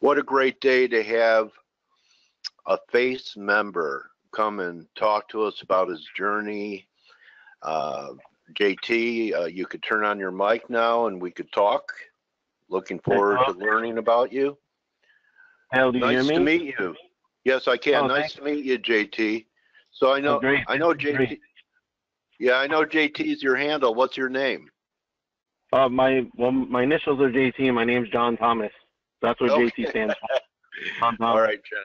What a great day to have a F.A.C.E member come and talk to us about his journey. JT, you could turn on your mic now and we could talk. Looking forward to learning about you. Hal, do you hear me? Nice to meet you. Yes, I can. Nice to meet you, JT. So I know, JT. Great. Yeah, I know JT's your handle. What's your name? My initials are JT and my name's John Thomas. That's what JT stands for. John Thomas. All right, John.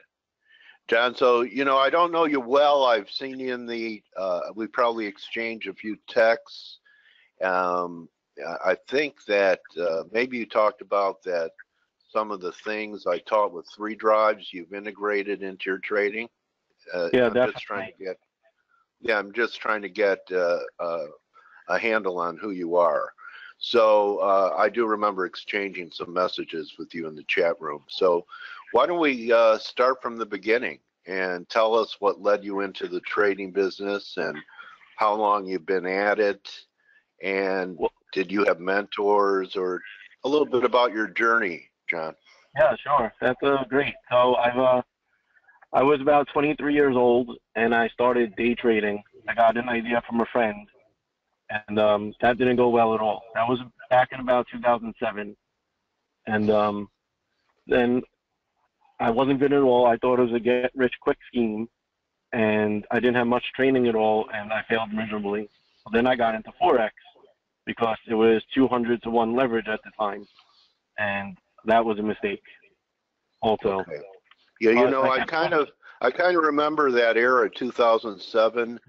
John, so, I don't know you well. I've seen you in the, we probably exchanged a few texts. I think that maybe you talked about that some of the things I taught with 3 drives you've integrated into your trading. Yeah, I'm definitely. I'm just trying to get a handle on who you are. So I do remember exchanging some messages with you in the chat room. So why don't we start from the beginning and tell us what led you into the trading business and how long you've been at it, and did you have mentors, or a little bit about your journey, John? Yeah, sure. That's great. So I was about 23 years old and I started day trading. I got an idea from a friend, and that didn't go well at all. That was back in about 2007, and then I wasn't good at all. I thought it was a get-rich-quick scheme, and I didn't have much training at all, and I failed miserably. Then I got into Forex because it was 200 to 1 leverage at the time, and that was a mistake also. Okay. Yeah, I kind of remember that era, 2007.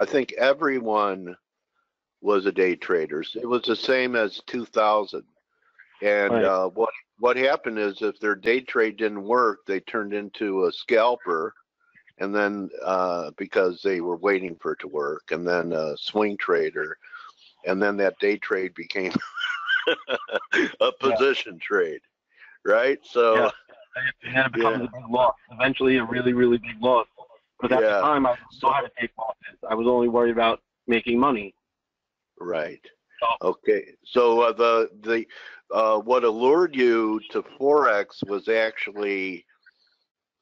I think everyone was a day trader. It was the same as 2000. And Right. What happened is, if their day trade didn't work, they turned into a scalper, and then because they were waiting for it to work, and then a swing trader, and then that day trade became a position trade, right? So yeah, and then it becomes a big loss. Eventually, a really, really big loss. Because at the time, I didn't know how to take losses. I was only worried about making money. Right. Okay. So what allured you to Forex was actually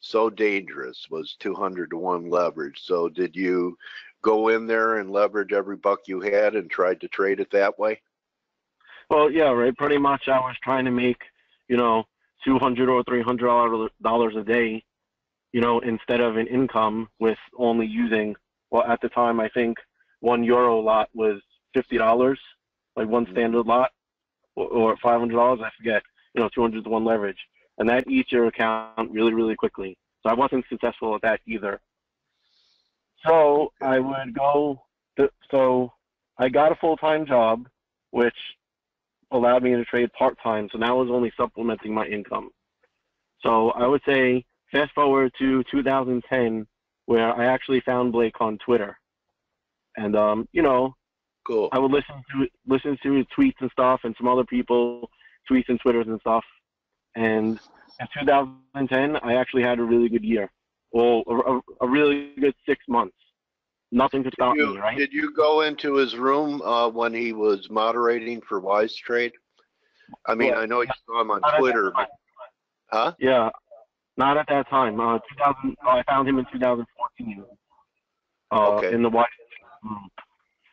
so dangerous, was 200 to 1 leverage. So did you go in there and leverage every buck you had and tried to trade it that way? Well, yeah, right. Pretty much, I was trying to make, $200 or $300 a day, instead of an income with only using. Well, at the time, I think €1 lot was $50, like one standard lot, or $500. I forget. 200 to 1 leverage, and that eats your account really, really quickly. So I wasn't successful at that either. So I would go. So I got a full-time job, which allowed me to trade part-time. So now I was only supplementing my income. So I would say fast forward to 2010, where I actually found Blake on Twitter, and cool. I would listen to his tweets and stuff, and some other people tweets and Twitters and stuff. And in 2010, I actually had a really good year. Well, a really good 6 months. Nothing could stop me, right? Did you go into his room when he was moderating for Wise Trade? I mean, I know you saw him on Twitter, but huh? Yeah, not at that time. I found him in 2014. Okay. In the Wise room.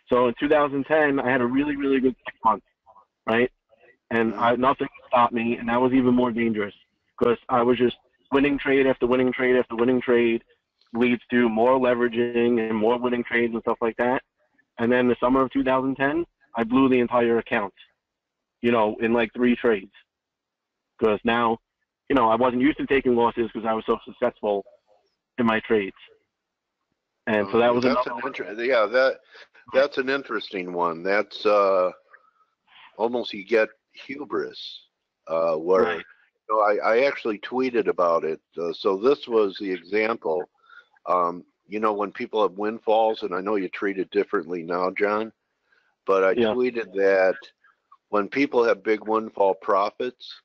So in 2010, I had a really, really good 6 months, right? And nothing stopped me, and that was even more dangerous because I was just winning trade after winning trade after winning trade, leads to more leveraging and more winning trades and stuff like that. And then the summer of 2010, I blew the entire account, in like 3 trades. Because now, I wasn't used to taking losses because I was so successful in my trades. And so that was that's an interesting one. That's almost, you get hubris, where right. I actually tweeted about it. So this was the example. When people have windfalls, and I know you treat it differently now, John, but I tweeted that when people have big windfall profits,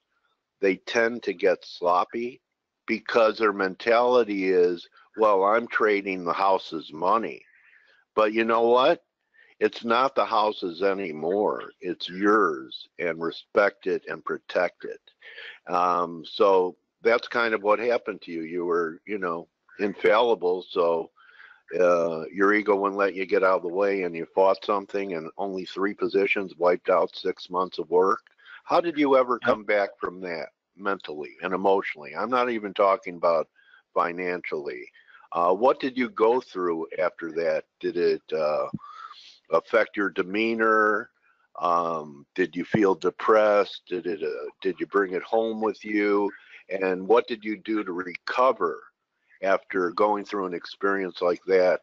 they tend to get sloppy because their mentality is, well, I'm trading the house's money. But you know what? It's not the house's anymore. It's yours, and respect it and protect it. So that's kind of what happened to you. You were, you know, infallible, so your ego wouldn't let you get out of the way, and you fought something, and only 3 positions wiped out 6 months of work. How did you ever come back from that mentally and emotionally? I'm not even talking about financially. What did you go through after that? Did it affect your demeanor? Did you feel depressed? Did you bring it home with you? And what did you do to recover after going through an experience like that?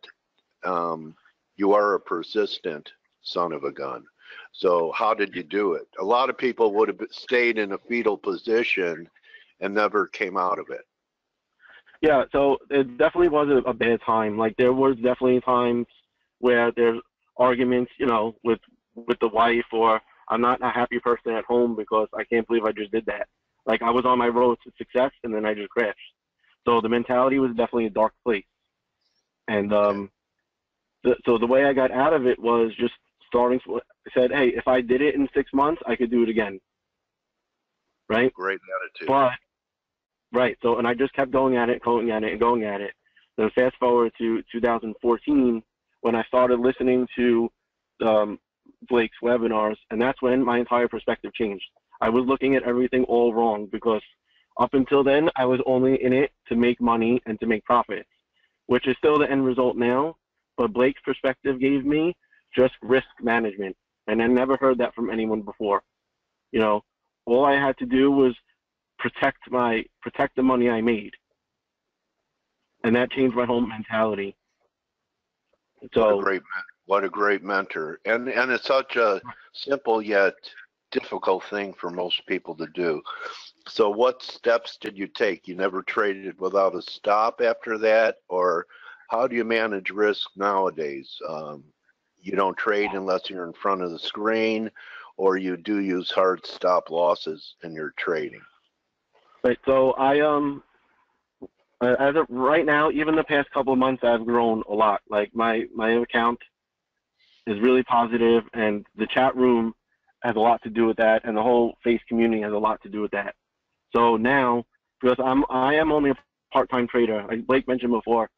You are a persistent son of a gun. So how did you do it? A lot of people would have stayed in a fetal position and never came out of it. Yeah, so it definitely was a bad time. Like, there was definitely times where there's arguments, you know, with the wife, or I'm not a happy person at home because I can't believe I just did that. Like, I was on my road to success and then I just crashed. So the mentality was definitely a dark place. And so the way I got out of it was just I said, hey, if I did it in 6 months, I could do it again. Right? Great attitude. But, right. So, and I just kept going at it. Then fast forward to 2014 when I started listening to Blake's webinars, and that's when my entire perspective changed. I was looking at everything all wrong because up until then, I was only in it to make money and to make profits, which is still the end result now. But Blake's perspective gave me just risk management, and I never heard that from anyone before. You know, all I had to do was protect the money I made, and that changed my whole mentality. So what a great mentor, and it's such a simple yet difficult thing for most people to do. So what steps did you take? You never traded without a stop after that, or how do you manage risk nowadays? You don't trade unless you're in front of the screen, or you do use hard stop losses in your trading. Right. So I as of right now, even the past couple of months, I've grown a lot. Like my account is really positive, and the chat room has a lot to do with that, and the whole F.A.C.E community has a lot to do with that. So now, because I am only a part-time trader, like Blake mentioned before,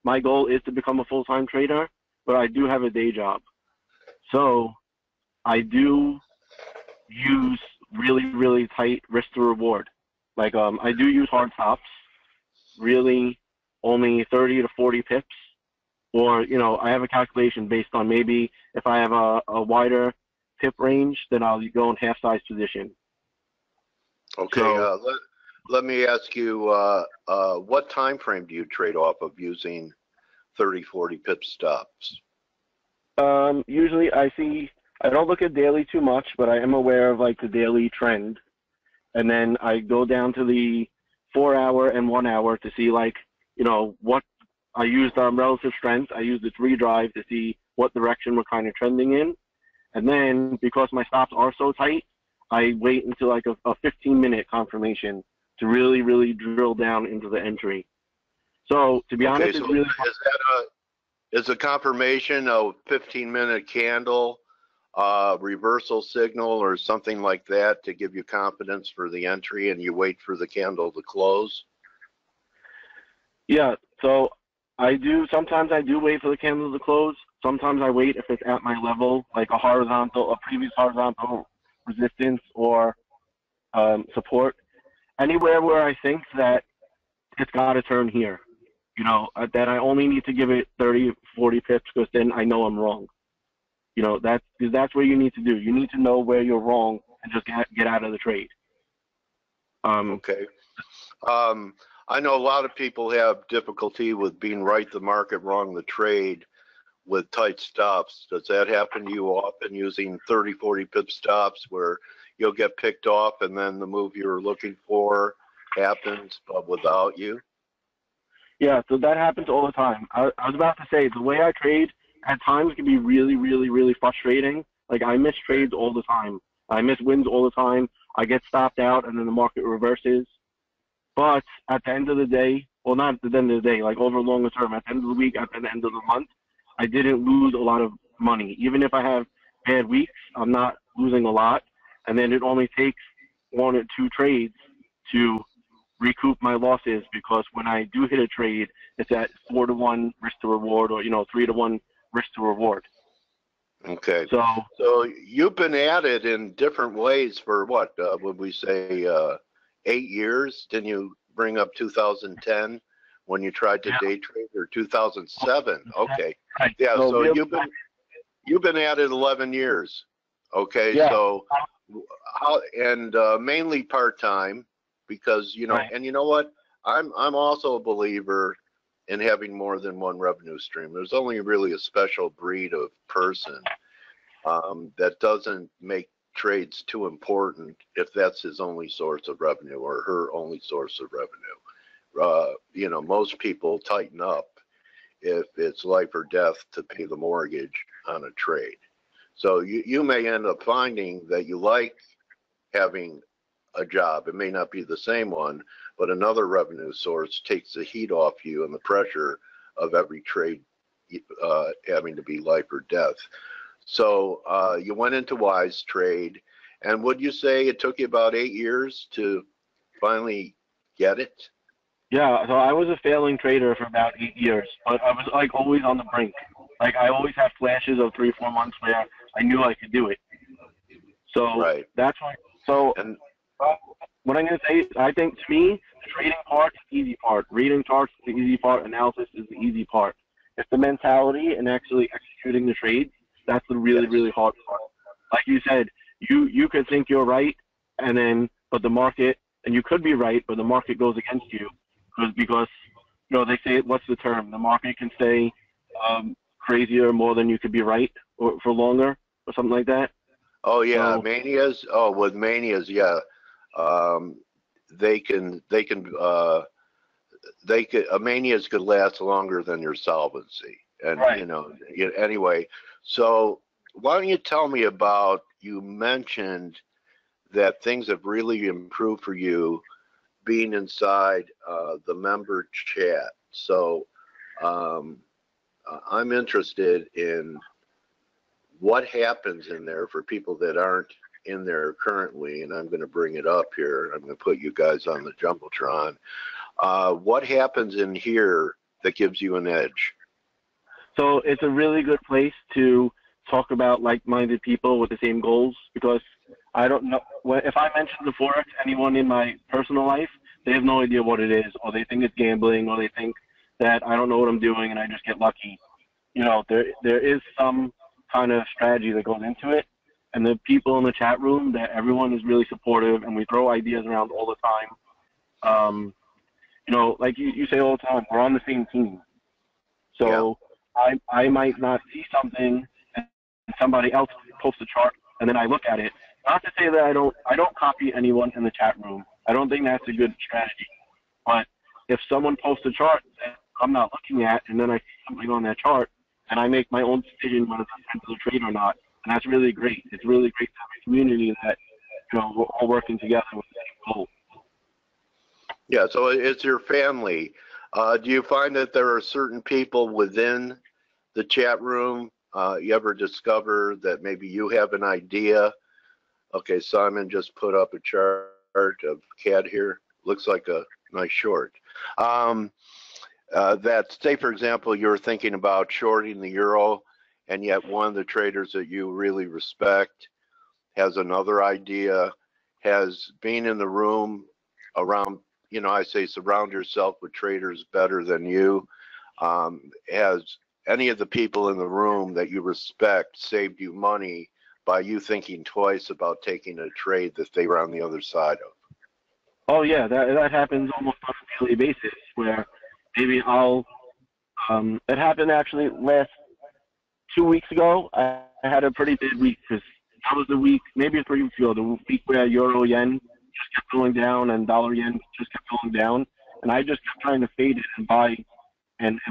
my goal is to become a full-time trader, but I do have a day job. So I do use really, really tight risk to reward. Like I do use hard stops, really only 30 to 40 pips, or, you know, I have a calculation based on maybe if I have a wider pip range, then I'll go in half-size position. Okay, so, let me ask you, what time frame do you trade off of using 30, 40 pip stops? Usually I don't look at daily too much, but I am aware of like the daily trend. And then I go down to the 4 hour and 1 hour to see, like, you know, what I used relative strength. I used the 3 drive to see what direction we're kind of trending in. And then because my stops are so tight, I wait until like a 15-minute confirmation to really, really drill down into the entry. So to be honest, so it's really is a confirmation a 15-minute candle, reversal signal, or something like that to give you confidence for the entry, and you wait for the candle to close? Yeah. So sometimes I do wait for the candle to close. Sometimes I wait if it's at my level, like a previous horizontal resistance or support. Anywhere where I think that it's got to turn here, you know, that I only need to give it 30, 40 pips, because then I know I'm wrong. You know, that's what you need to do. You need to know where you're wrong and just get out of the trade. Okay. I know a lot of people have difficulty with being right the market, wrong the trade with tight stops. Does that happen to you often, using 30, 40 pip stops where you'll get picked off and then the move you're looking for happens, but without you? Yeah, so that happens all the time. I was about to say, the way I trade at times can be really, really, really frustrating. Like, I miss trades all the time. I miss wins all the time. I get stopped out and then the market reverses. But at the end of the day, well, not at the end of the day, like over longer term, at the end of the week, at the end of the month, I didn't lose a lot of money. Even if I have bad weeks, I'm not losing a lot. And then it only takes 1 or 2 trades to recoup my losses, because when I do hit a trade, it's at 4-to-1 risk to reward, or 3-to-1 risk to reward. Okay. So you've been at it in different ways for what would we say 8 years? Didn't you bring up 2010 when you tried to day trade, or 2007? Okay. Right. Yeah. So really, you've been at it 11 years. Okay. Yeah. So how, and mainly part-time, because Right. and you know what? I'm also a believer in having more than one revenue stream. There's only really a special breed of person that doesn't make trades too important if that's his only source of revenue or her only source of revenue. Most people tighten up if it's life or death to pay the mortgage on a trade. So you may end up finding that you like having a job. It may not be the same one, but another revenue source takes the heat off you and the pressure of every trade having to be life or death. So you went into Wise Trade, and would you say it took you about 8 years to finally get it? Yeah, so I was a failing trader for about 8 years, but I was like always on the brink. Like I always had flashes of 3-4 months where I knew I could do it. So right. That's why. So what I'm going to say is, I think to me, the trading part is the easy part. Reading charts is the easy part. Analysis is the easy part. It's the mentality and actually executing the trades. That's the really hard part. Like you said, you could think you're right, but the market, and you could be right, but the market goes against you because they say, what's the term? The market can stay crazier more than you could be right, or for longer, or something like that. Oh yeah, manias. Oh, with manias, yeah. Manias could last longer than your solvency, and right. Anyway, so why don't you tell me about? You mentioned that things have really improved for you being inside the member chat. So I'm interested in what happens in there for people that aren't in there currently, and I'm going to bring it up here. I'm going to put you guys on the Jumbotron. What happens in here that gives you an edge? So it's a really good place to talk about like-minded people with the same goals, because I don't know, if I mention the Forex, anyone in my personal life, they have no idea what it is, or they think it's gambling, or they think that I don't know what I'm doing and I just get lucky. There is some kind of strategy that goes into it, and the people in the chat room, that everyone is really supportive, and we throw ideas around all the time. Like you say all the time, we're on the same team. So yeah. I might not see something, and somebody else posts a chart, and then I look at it. Not to say that I don't copy anyone in the chat room. I don't think that's a good strategy. But if someone posts a chart that I'm not looking at, and then I see something on that chart, and I make my own decision whether it's time to trade or not, and that's really great. It's really great to have a community that we're all working together with the same goal. Yeah, so it's your family. Do you find that there are certain people within the chat room you ever discover that maybe you have an idea? Okay, Simon just put up a chart of CAD here. Looks like a nice short. That, say, for example, you're thinking about shorting the euro, and yet one of the traders that you really respect has another idea, has been in the room around, I say surround yourself with traders better than you. Has any of the people in the room that you respect saved you money by you thinking twice about taking a trade that they were on the other side of? Oh yeah, that happens almost on a daily basis, where maybe it happened actually last 2 weeks ago. I had a pretty bad week, because that was the week, maybe 3 weeks ago, the week where euro yen just kept going down and dollar yen just kept going down, and I just kept trying to fade it and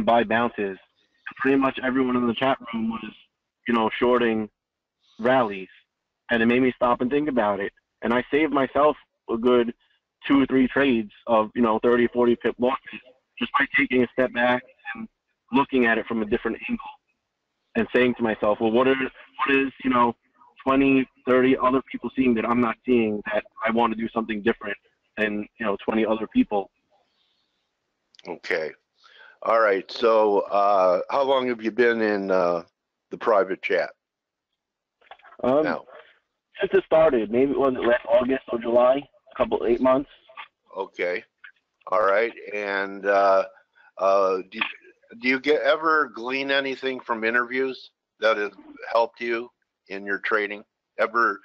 buy bounces. And pretty much everyone in the chat room was, shorting rallies, and it made me stop and think about it. And I saved myself a good 2 or 3 trades of 30, 40 pip losses just by taking a step back and looking at it from a different angle, and saying to myself, well, what is 20, 30 other people seeing that I'm not seeing, that I want to do something different and 20 other people. Okay. All right. So how long have you been in the private chat now? Since it started, maybe was it last August or July? 8 months. Okay. All right. And do you ever glean anything from interviews that have helped you in your trading? Ever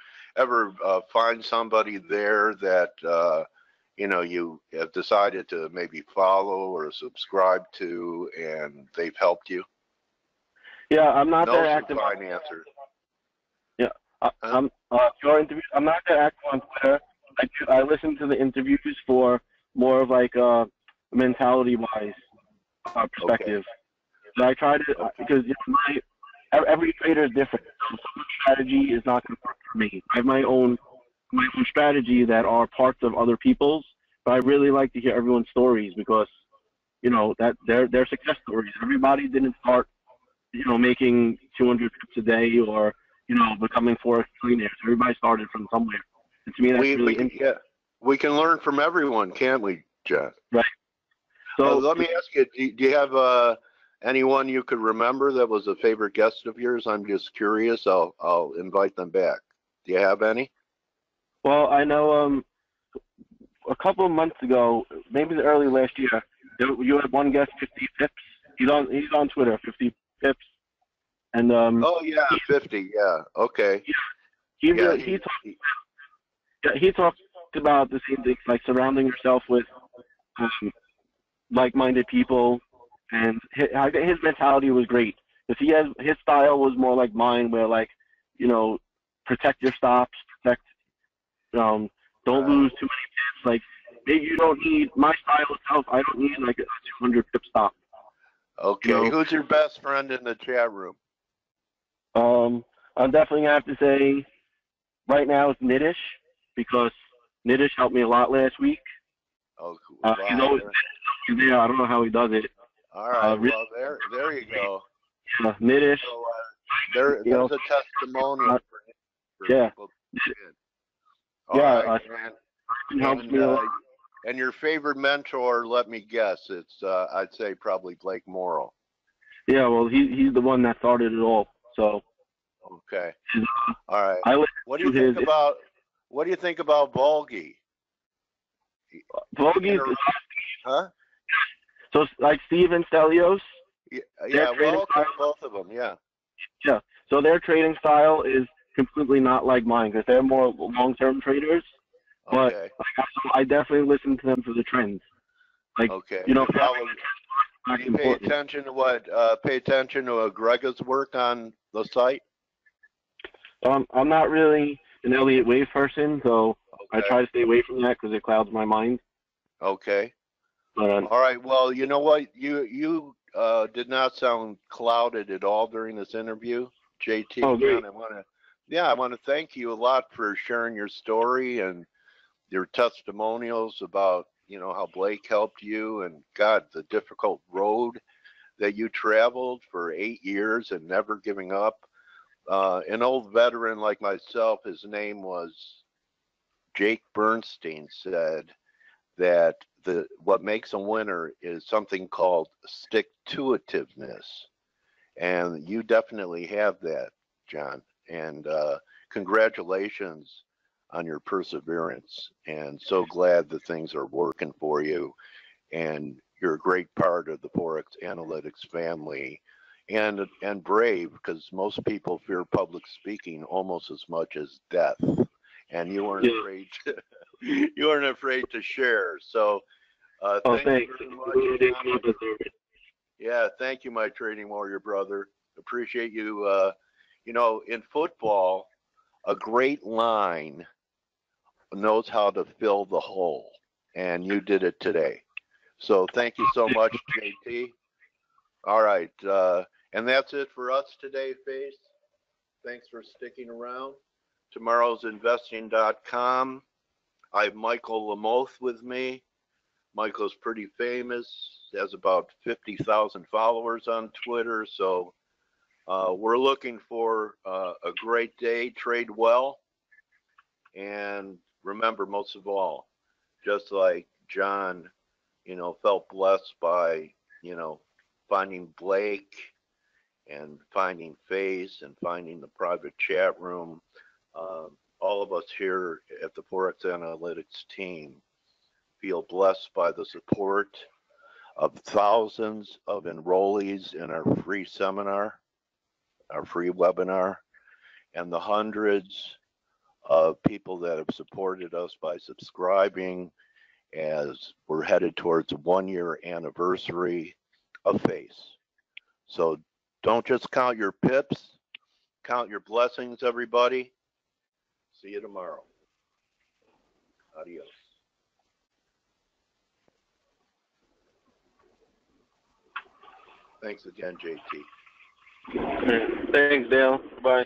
find somebody there that you have decided to maybe follow or subscribe to, and they've helped you? Yeah, I'm not that active. Fine answer. Yeah, your interview. I'm not that active on Twitter. I listen to the interviews for more of like mentality-wise perspective. Okay. And I try to because every trader is different. So some strategy is not going to work for me. I have my own strategy that are parts of other people's, but I really like to hear everyone's stories because that they're success stories. Everybody didn't start making 200 trips a day or becoming Forex millionaires. Everybody started from somewhere. And to me, that's really interesting. We can learn from everyone, can't we, John? Right. So let me ask you: do you have anyone you could remember that was a favorite guest of yours? I'm just curious. I'll invite them back. Do you have any? Well, I know a couple of months ago, maybe early last year, you had one guest, 50 Pips. He's on Twitter, 50 Pips. And oh yeah, 50. Yeah. Okay. He talks about the same things, like surrounding yourself with like-minded people, and his mentality was great because his style was more like mine, where protect your stops, don't lose too many pips. Like maybe you don't need my style itself. I don't need like a 200 pip stop. Okay, who's your best friend in the chat room? I'm definitely gonna have to say right now it's Nitish, because Nitish helped me a lot last week. Oh, cool. He's always there. I don't know how he does it. All right. Well, there you go. Yeah, Nitish. So, there's a testimonial for people. All right, helps me a lot. And your favorite mentor, let me guess, it's I'd say probably Blake Morrow. Yeah, well, he's the one that started it all. So. Okay. All right. What do you think about Volgi? Volgi, huh? So like Steve and Stelios. Yeah, both of them. Yeah. Yeah. So their trading style is completely not like mine because they're more long-term traders. But okay. I definitely listen to them for the trends. Like okay. Do you pay attention to Greg's work on the site? I'm not really an Elliott Wave person, so I try to stay away from that because it clouds my mind. Okay. All right. Well, you know what? You did not sound clouded at all during this interview, JT. Oh, great. I want to thank you a lot for sharing your story and your testimonials about how Blake helped you, and God, the difficult road that you traveled for 8 years and never giving up. An old veteran like myself, his name was Jake Bernstein, said that what makes a winner is something called stick-to-itiveness, and you definitely have that, John. And congratulations on your perseverance, and so glad that things are working for you, and you're a great part of the ForexAnalytix family. And brave, because most people fear public speaking almost as much as death, and you weren't afraid to share. So thank you very much. Yeah, thank you, my trading warrior brother. Appreciate you. In football, a great line knows how to fill the hole, and you did it today. So thank you so much, JT. All right. And that's it for us today, F.A.C.E. Thanks for sticking around. Tomorrow's investing.com. I have Michael Lamoth with me. Michael's pretty famous, has about 50,000 followers on Twitter. So we're looking for a great day. Trade well. And remember, most of all, just like John, felt blessed by, finding Blake and finding F.A.C.E and finding the private chat room. All of us here at the ForexAnalytix team feel blessed by the support of thousands of enrollees in our free seminar, our free webinar, and the hundreds of people that have supported us by subscribing as we're headed towards a 1-year anniversary of F.A.C.E. So don't just count your pips, count your blessings, everybody. See you tomorrow. Adios. Thanks again, JT. Thanks, Dale. Bye.